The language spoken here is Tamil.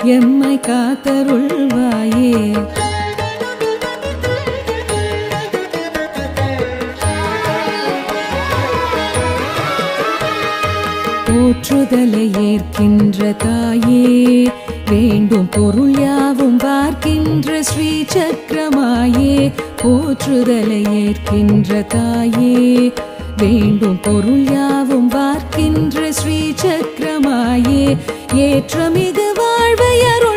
எம்மை காத்தருள்வாயே. போற்றுதலை ஏற்கின்ற தாயே, வேண்டும் பொருள் யாவும் பார்க்கின்ற ஸ்ரீ சக்கரமாயே. போற்றுதலை ஏற்கின்ற தாயே, வேண்டும் பொருள் யாவும் பார்க்கின்ற ஸ்ரீ சக்கரமாயே. ஏற்றமிகு வாழ்வை அருள்